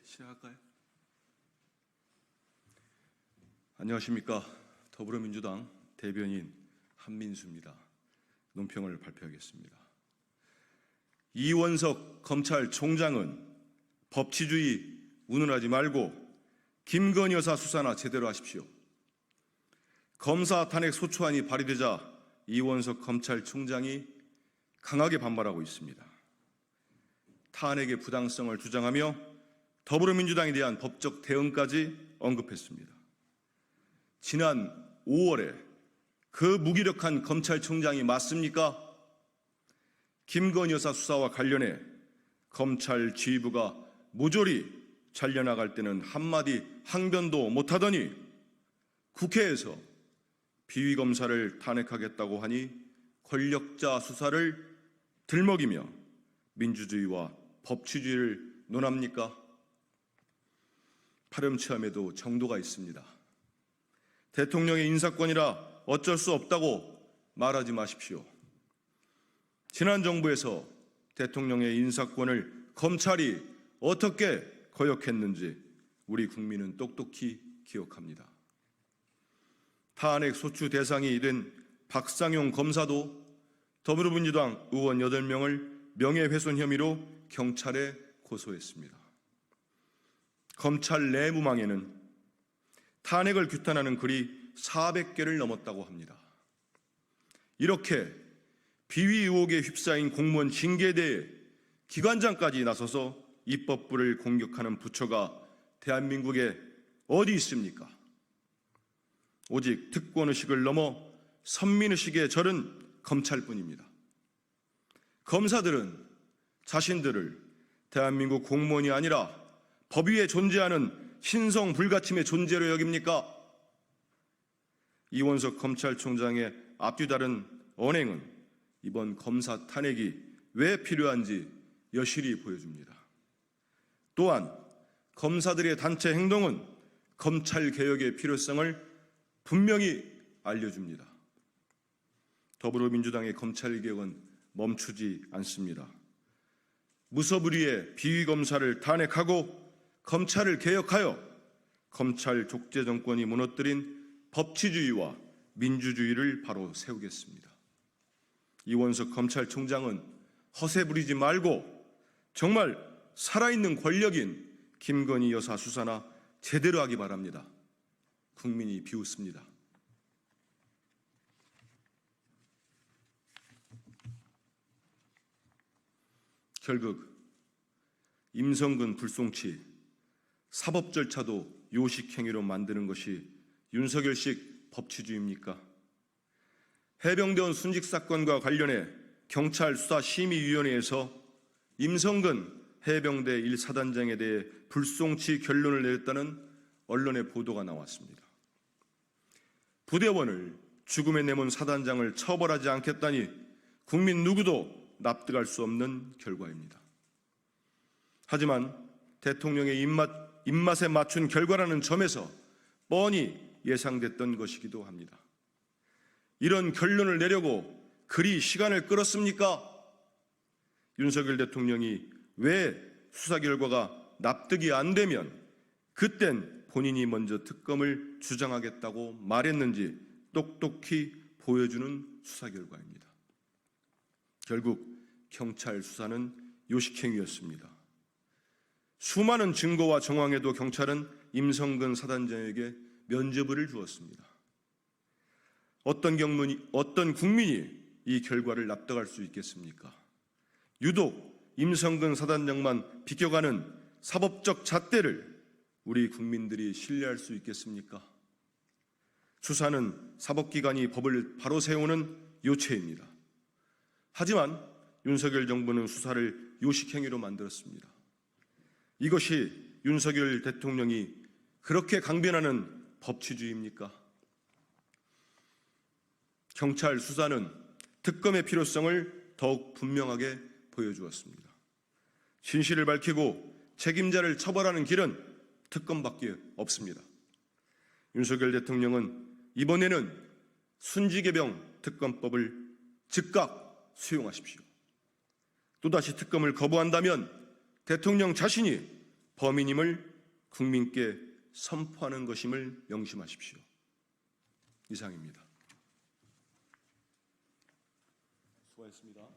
시작할까요? 안녕하십니까. 더불어민주당 대변인 한민수입니다. 논평을 발표하겠습니다. 이원석 검찰총장은 법치주의 운운하지 말고 김건희 여사 수사나 제대로 하십시오. 검사 탄핵 소추안이 발의되자 이원석 검찰총장이 강하게 반발하고 있습니다. 탄핵의 부당성을 주장하며 더불어민주당에 대한 법적 대응까지 언급했습니다. 지난 5월에 그 무기력한 검찰총장이 맞습니까? 김건희 여사 수사와 관련해 검찰 지휘부가 모조리 잘려나갈 때는 한마디 항변도 못하더니 국회에서 비위검사를 탄핵하겠다고 하니 권력자 수사를 들먹이며 민주주의와 법치주의를 논합니까? 파렴치함에도 정도가 있습니다. 대통령의 인사권이라 어쩔 수 없다고 말하지 마십시오. 지난 정부에서 대통령의 인사권을 검찰이 어떻게 거역했는지 우리 국민은 똑똑히 기억합니다. 탄핵 소추 대상이 된 박상용 검사도 더불어민주당 의원 8명을 명예훼손 혐의로 경찰에 고소했습니다. 검찰 내무망에는 탄핵을 규탄하는 글이 400개를 넘었다고 합니다. 이렇게 비위 의혹에 휩싸인 공무원 징계에 대해 기관장까지 나서서 입법부를 공격하는 부처가 대한민국에 어디 있습니까? 오직 특권의식을 넘어 선민의식에 절은 검찰뿐입니다. 검사들은 자신들을 대한민국 공무원이 아니라 법 위에 존재하는 신성 불가침의 존재로 여깁니까? 이원석 검찰총장의 앞뒤다른 언행은 이번 검사 탄핵이 왜 필요한지 여실히 보여줍니다. 또한 검사들의 단체 행동은 검찰개혁의 필요성을 분명히 알려줍니다. 더불어민주당의 검찰개혁은 멈추지 않습니다. 무소불위의 비위검사를 탄핵하고 검찰을 개혁하여 검찰 족제 정권이 무너뜨린 법치주의와 민주주의를 바로 세우겠습니다. 이원석 검찰총장은 허세 부리지 말고 정말 살아있는 권력인 김건희 여사 수사나 제대로 하기 바랍니다. 국민이 비웃습니다. 결국 임성근 불송치 사법 절차도 요식행위로 만드는 것이 윤석열식 법치주의입니까? 해병대원 순직 사건과 관련해 경찰 수사심의위원회에서 임성근 해병대 1사단장에 대해 불송치 결론을 내렸다는 언론의 보도가 나왔습니다. 부대원을 죽음에 내몬 사단장을 처벌하지 않겠다니 국민 누구도 납득할 수 없는 결과입니다. 하지만 대통령의 입맛에 맞춘 결과라는 점에서 뻔히 예상됐던 것이기도 합니다. 이런 결론을 내려고 그리 시간을 끌었습니까? 윤석열 대통령이 왜 수사 결과가 납득이 안 되면 그땐 본인이 먼저 특검을 주장하겠다고 말했는지 똑똑히 보여주는 수사 결과입니다. 결국 경찰 수사는 요식행위였습니다. 수많은 증거와 정황에도 경찰은 임성근 사단장에게 면죄부를 주었습니다. 어떤 국민이 이 결과를 납득할 수 있겠습니까? 유독 임성근 사단장만 비껴가는 사법적 잣대를 우리 국민들이 신뢰할 수 있겠습니까? 수사는 사법기관이 법을 바로 세우는 요체입니다. 하지만 윤석열 정부는 수사를 요식행위로 만들었습니다. 이것이 윤석열 대통령이 그렇게 강변하는 법치주의입니까? 경찰 수사는 특검의 필요성을 더욱 분명하게 보여주었습니다. 진실을 밝히고 책임자를 처벌하는 길은 특검밖에 없습니다. 윤석열 대통령은 이번에는 순직의병 특검법을 즉각 수용하십시오. 또다시 특검을 거부한다면 대통령 자신이 범인임을 국민께 선포하는 것임을 명심하십시오. 이상입니다. 수고하셨습니다.